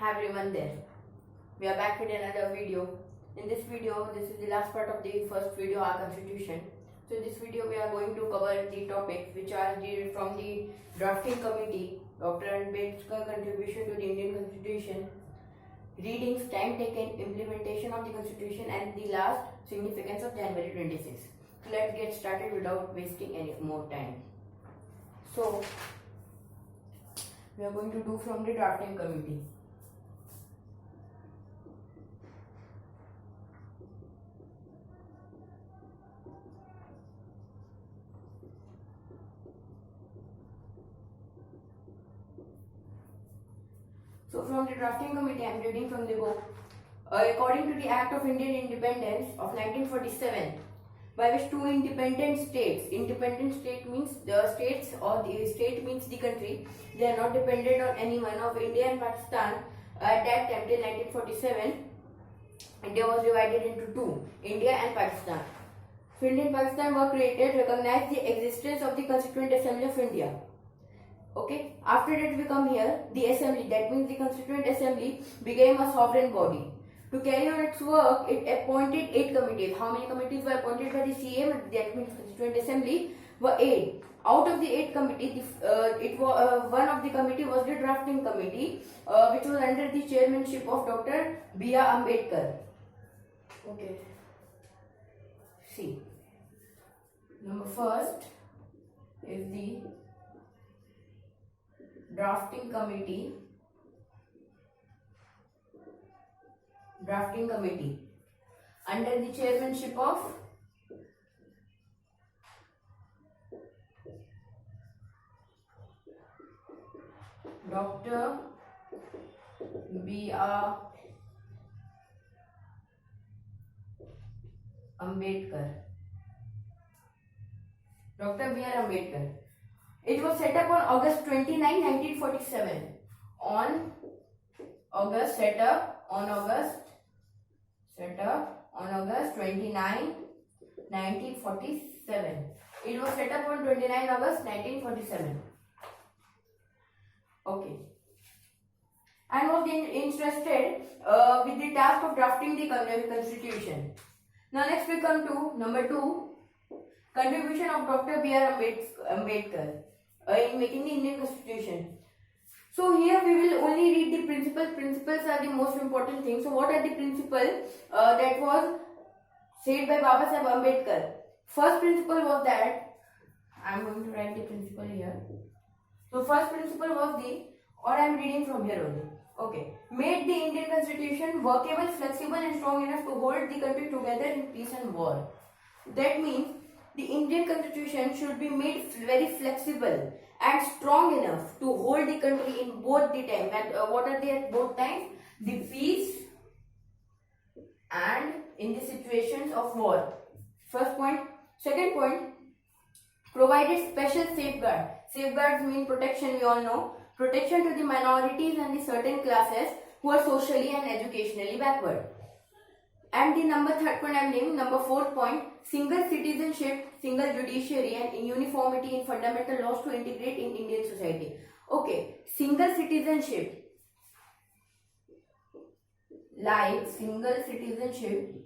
Hi everyone there. We are back with another video. In this video, this is the last part of the first video, our constitution. So in this video, we are going to cover the topics which are from the drafting committee, Dr. Ambedkar's contribution to the Indian constitution, readings, time taken, implementation of the constitution, and the last significance of January 26. So let's get started without wasting any more time. So we are going to do from the drafting committee. So from the drafting committee, I am reading from the book. According to the Act of Indian Independence of 1947, by which two independent state means the states, or the state means the country, they are not dependent on anyone of India and Pakistan. At that time till 1947, India was divided into two, India and Pakistan. So India and Pakistan were created, recognized the existence of the Constituent Assembly of India. Okay, after that we come here, the assembly, that means the Constituent Assembly became a sovereign body. To carry on its work, it appointed 8 committees. How many committees were appointed by the CM, that means Constituent Assembly, were 8. Out of the 8 committees, one of the committee was the drafting committee, which was under the chairmanship of Dr. B.R. Ambedkar. Okay. See, number first is the drafting committee under the chairmanship of Dr. B.R. Ambedkar. Dr. B.R. Ambedkar. It was set up on August 29, 1947. Set up on August 29, 1947. It was set up on 29 August 1947. Okay. And was interested with the task of drafting the constitution. Now next we come to number 2, contribution of Dr. B.R. Ambedkar in making the Indian constitution. So here we will only read the principles. Principles are the most important thing. So what are the principles that was said by Baba Saheb Ambedkar? First principle was that, I am going to write the principle here. So first principle was I am reading from here only. Okay. Made the Indian constitution workable, flexible and strong enough to hold the country together in peace and war. That means the Indian constitution should be made very flexible and strong enough to hold the country in both the time. And what are they at both times? The peace and in the situations of war. First point. Second point, provided special safeguard. Safeguards mean protection, we all know. Protection to the minorities and the certain classes who are socially and educationally backward. And the third point I am naming, number 4th point, single citizenship, single judiciary and uniformity in fundamental laws to integrate in Indian society. Okay, single citizenship. Like single citizenship.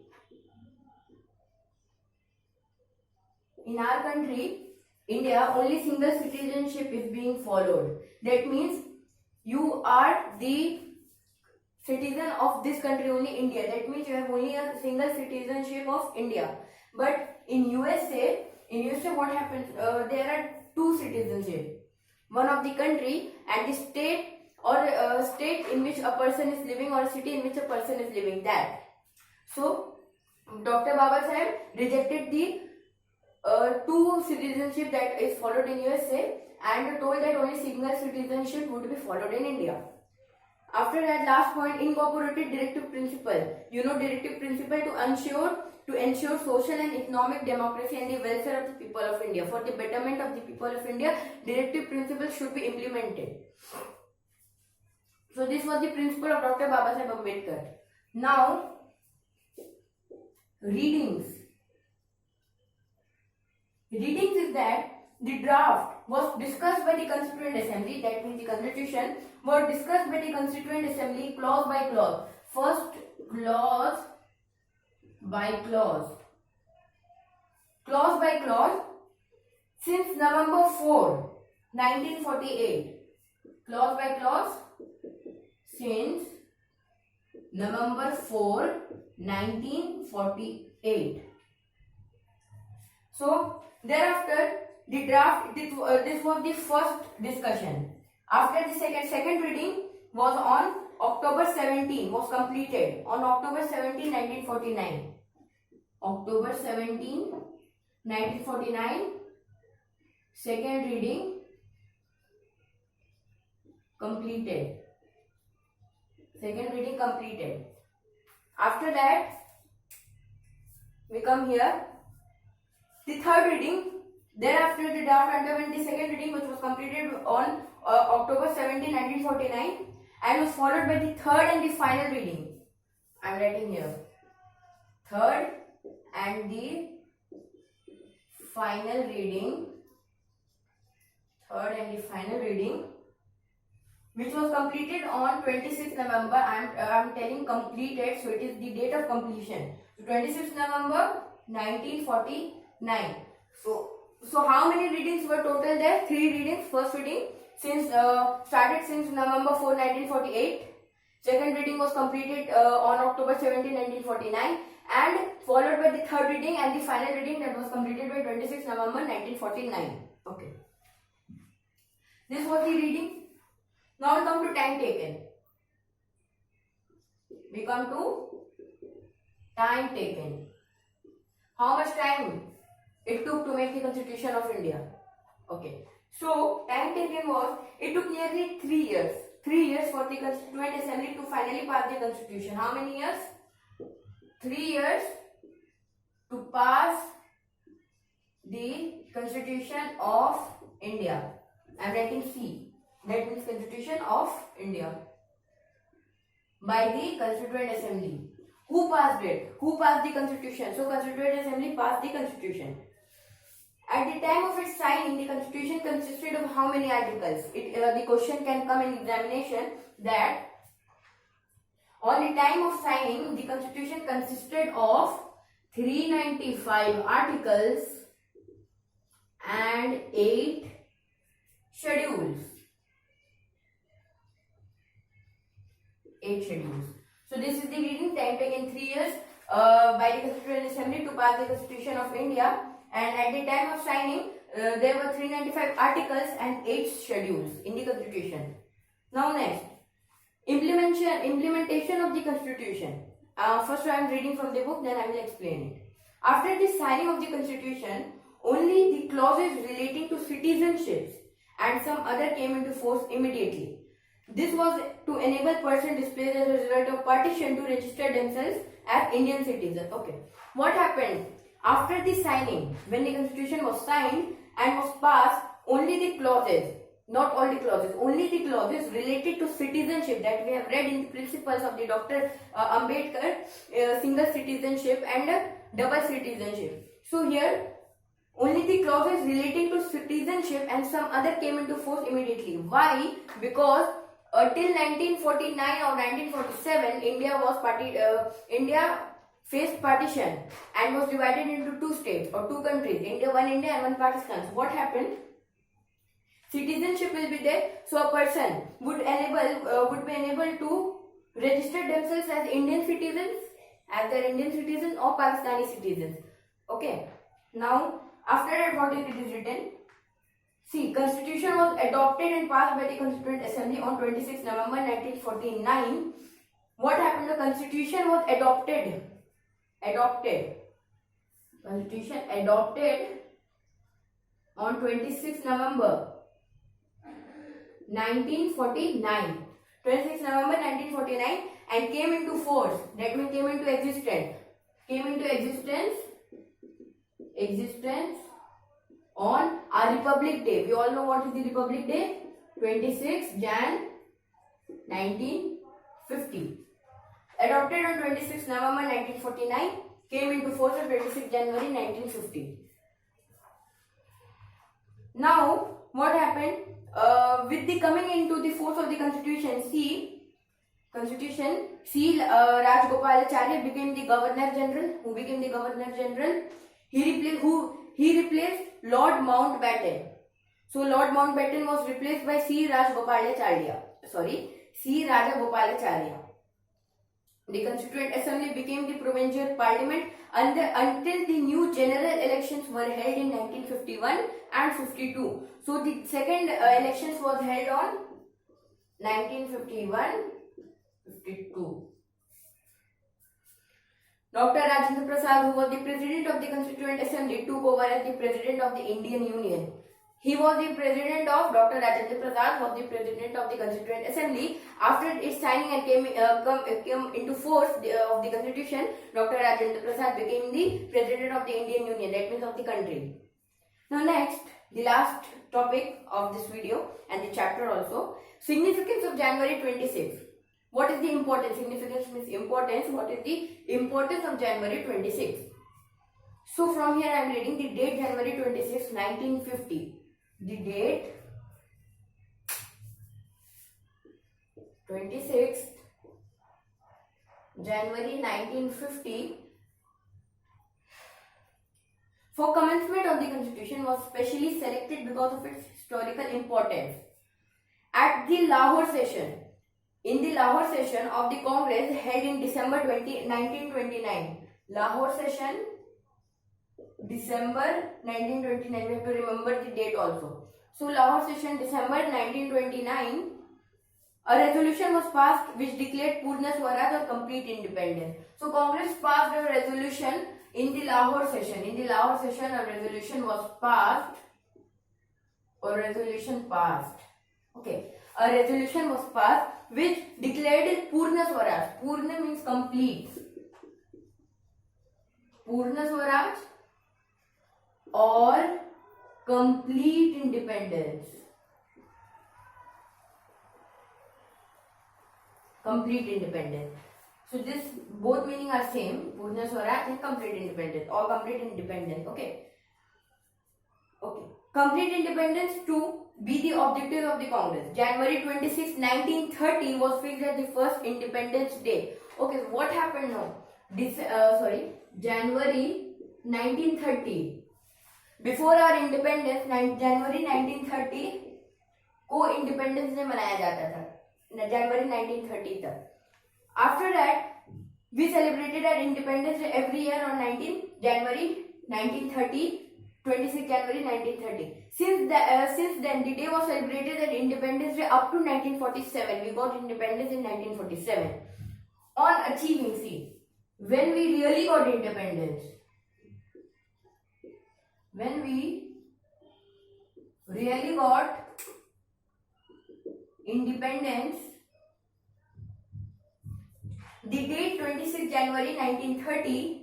In our country, India, only single citizenship is being followed. That means you are the citizen of this country, only India. That means you have only a single citizenship of India. But in USA what happens? There are 2 citizenship. One of the country and the state, or state in which a person is living, or a city in which a person is living. That. So Dr. Baba Saheb rejected the 2 citizenship that is followed in USA and told that only single citizenship would be followed in India. After that, last point, incorporated directive principle. You know directive principle to ensure social and economic democracy and the welfare of the people of India. For the betterment of the people of India, directive principle should be implemented. So this was the principle of Dr. Baba Saheb Ambedkar. Now, readings. Readings is that the draft was discussed by the Constituent Assembly, that means the constitution was discussed by the Constituent Assembly clause by clause. First clause by clause. Clause by clause since November 4, 1948. Clause by clause since November 4, 1948. So thereafter the draft, this was the first discussion. After the second reading was on October 17, was completed on October 17, 1949. October 17, 1949, second reading completed. Second reading completed. After that, we come here. The third reading, thereafter the draft underwent the second reading, which was completed on October 17, 1949, and was followed by the third and the final reading. I am writing here. Third and the final reading. Third and the final reading, which was completed on 26th November. I am telling completed, so it is the date of completion. So 26th November 1949. So how many readings were total there? 3 readings. First reading started since November 4, 1948. Second reading was completed on October 17, 1949, and followed by the third reading and the final reading that was completed by 26 November 1949. Okay. This was the reading. Now we come to time taken. We come to time taken. How much time it took to make the Constitution of India? Okay. So time taken was, it took nearly 3 years. 3 years for the Constituent Assembly to finally pass the Constitution. How many years? 3 years to pass the Constitution of India. I am writing C. That means Constitution of India. By the Constituent Assembly. Who passed it? Who passed the Constitution? So Constituent Assembly passed the Constitution. At the time of its signing, the Constitution consisted of how many articles? The question can come in examination that on the time of signing, the Constitution consisted of 395 articles and 8 schedules. 8 schedules. So this is the reading. Time taken 3 years by the Constituent Assembly to pass the Constitution of India, and at the time of signing there were 395 articles and 8 schedules in the Constitution. Now next, implementation of the Constitution. First I am reading from the book, then I will explain it. After the signing of the Constitution, only the clauses relating to citizenships and some other came into force immediately. This was to enable persons displaced as a result of partition to register themselves as Indian citizens. Okay. What happened? After the signing, when the Constitution was signed and was passed, only the clauses, not all the clauses, only the clauses related to citizenship that we have read in the principles of the Dr. Ambedkar, single citizenship and double citizenship. So here, only the clauses relating to citizenship and some other came into force immediately. Why? Because till 1949 or 1947, India faced partition and was divided into 2 states or 2 countries, one India and one Pakistan. So what happened? Citizenship will be there, so a person would be enabled to register themselves as Indian citizens, or Pakistani citizens. Okay. Now after that, what is it written? See, Constitution was adopted and passed by the Constituent Assembly on 26 November 1949. What happened? The Constitution was adopted. Constitution adopted on 26 November 1949. 26 November 1949 and came into force. That means came into existence. Existence on our Republic Day. We all know what is the Republic Day? 26 Jan 1950. Adopted on 26 November 1949, came into force on 26 January 1950. Now, what happened with the coming into the force of the constitution? Rajagopalacharya became the Governor General. Who became the Governor General? He replaced Lord Mountbatten. So Lord Mountbatten was replaced by C. Rajagopalacharya. The Constituent Assembly became the provincial parliament until the new general elections were held in 1951 and 52. So the second elections was held on 1951-52. Dr. Rajendra Prasad, who was the president of the Constituent Assembly, took over as the president of the Indian Union. He was the president of Dr. Rajendra Prasad was the president of the Constituent Assembly. After its signing and came into force of the Constitution, Dr. Rajendra Prasad became the president of the Indian Union, that means of the country. Now next, the last topic of this video and the chapter also, significance of January 26. What is the importance? Significance means importance. What is the importance of January 26? So from here I am reading the date January 26, 1950. The date 26th January 1950 for commencement of the constitution was specially selected because of its historical importance. At the Lahore session, in the Lahore session of the Congress held in December 1929, Lahore session December 1929, we have to remember the date also. So Lahore session December 1929, a resolution was passed which declared Purna Swaraj or complete independence. So Congress passed a resolution in the Lahore session. In the Lahore session, a resolution was passed. Okay, a resolution was passed which declared Purna Swaraj. Purna means complete. Purna Swaraj or complete independence. Complete independence. So this both meaning are same. Purna Swaraj and complete independence or complete independence. Okay. Complete independence to be the objective of the Congress. January 26, 1930 was fixed as the first Independence Day. Okay, so what happened now? January 1930. Before our independence, January 1930 को independence day मनाया जाता था, January 1930 तक. After that, we celebrated our Independence Day every year on January 1930. 26 January 1930. Since then, the day was celebrated as Independence Day up to 1947. We got independence in 1947. On achieving, when we really got independence, the date 26 January 1930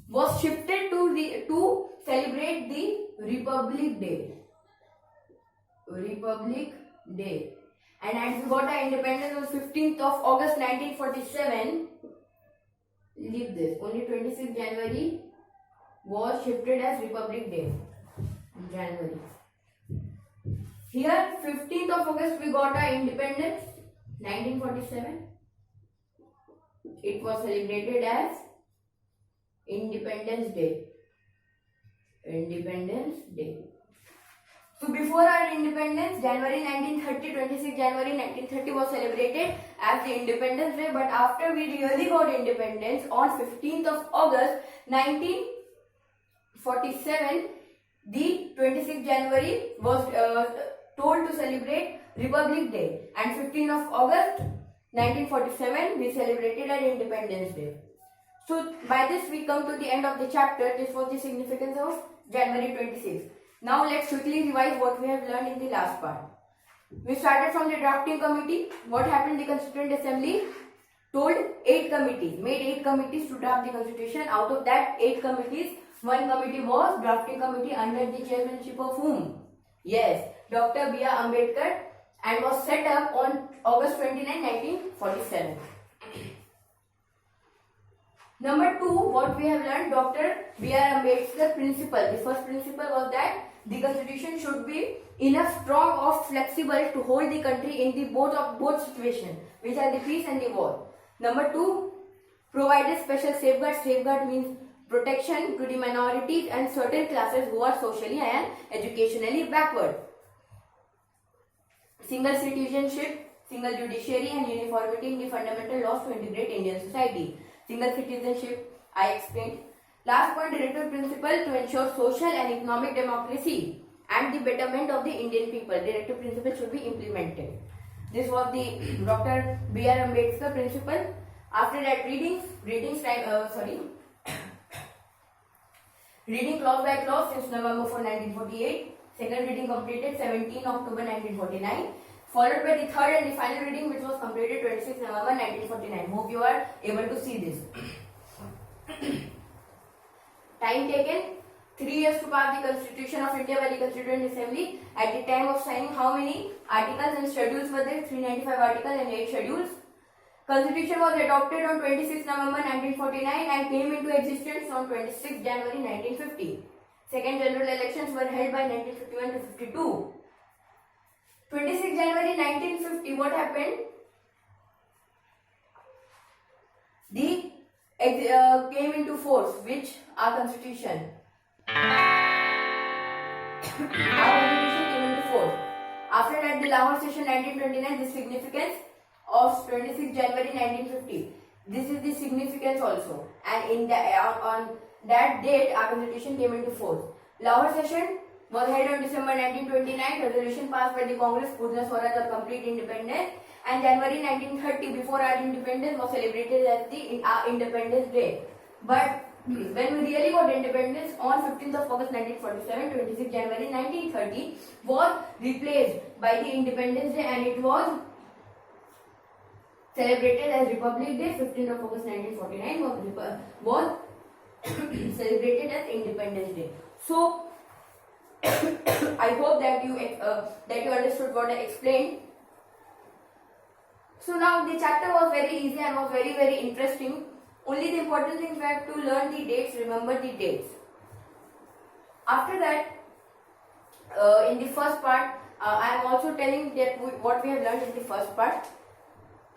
was shifted to celebrate the Republic Day. And as we got our independence on 15th of August 1947, leave this. Only 26 January was shifted as Republic Day. January. Here, 15th of August we got our independence, 1947. It was celebrated as Independence Day. So before our independence, January 1930, 26 January 1930 was celebrated as the Independence Day. But after we really got independence on 15th of August 1947, the 26 January was told to celebrate Republic Day. And 15th of August 1947, we celebrated our Independence Day. So by this we come to the end of the chapter. This was the significance of January 26. Now let's quickly revise what we have learned in the last part. We started from the drafting committee. What happened? The Constituent Assembly made 8 committees to draft the constitution. Out of that 8 committees, one committee was drafting committee under the chairmanship of whom? Yes, Dr. B.R. Ambedkar, and was set up on August 29, 1947. Number 2, what we have learned, Dr. B.R. Ambedkar principle. The first principle was that the constitution should be enough strong or flexible to hold the country in the both situations, which are the peace and the war. Number 2, provided special safeguards. Safeguard means protection to the minorities and certain classes who are socially and educationally backward. Single citizenship, single judiciary and uniformity in the fundamental laws to integrate Indian society. Single citizenship, I explained. Last point, directive principle to ensure social and economic democracy and the betterment of the Indian people. Directive principle should be implemented. This was the Dr. B.R. Ambedkar principle. After that, reading clause by clause since November 4, 1948. Second reading completed 17 October 1949. Followed by the third and the final reading, which was completed 26 November 1949. Hope you are able to see this. Time taken 3 years to pass the Constitution of India by the Constituent Assembly. At the time of signing, how many articles and schedules were there? 395 articles and 8 schedules. Constitution was adopted on 26 November 1949 and came into existence on 26 January 1950. Second general elections were held by 1951 to 52. 26 January 1950, what happened? The came into force, which our constitution. Our constitution came into force. After that, the Lahore session 1929, the significance of 26 January 1950. This is the significance also. And in on that date, our constitution came into force. Lahore session was held on December 1929. Resolution passed by the Congress, Purna Swaraj or complete independence. And January 1930, before our independence, was celebrated as the Independence Day. But when we really got independence on 15th of August 1947, 26 January 1930 was replaced by the Independence Day, and it was celebrated as Republic Day. 15th of August 1949 was celebrated as Independence Day. So I hope that you understood what I explained. So now the chapter was very easy and was very, very interesting. Only the important things we have to learn the dates, remember the dates. After that, in the first part, I am also telling that what we have learned in the first part.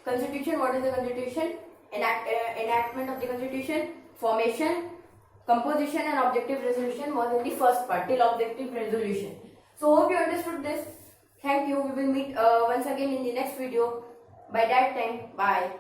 Constitution, what is the Constitution? Enactment of the Constitution, formation, composition and objective resolution was in the first part, till objective resolution. So hope you understood this. Thank you. We will meet once again in the next video. By that time, bye.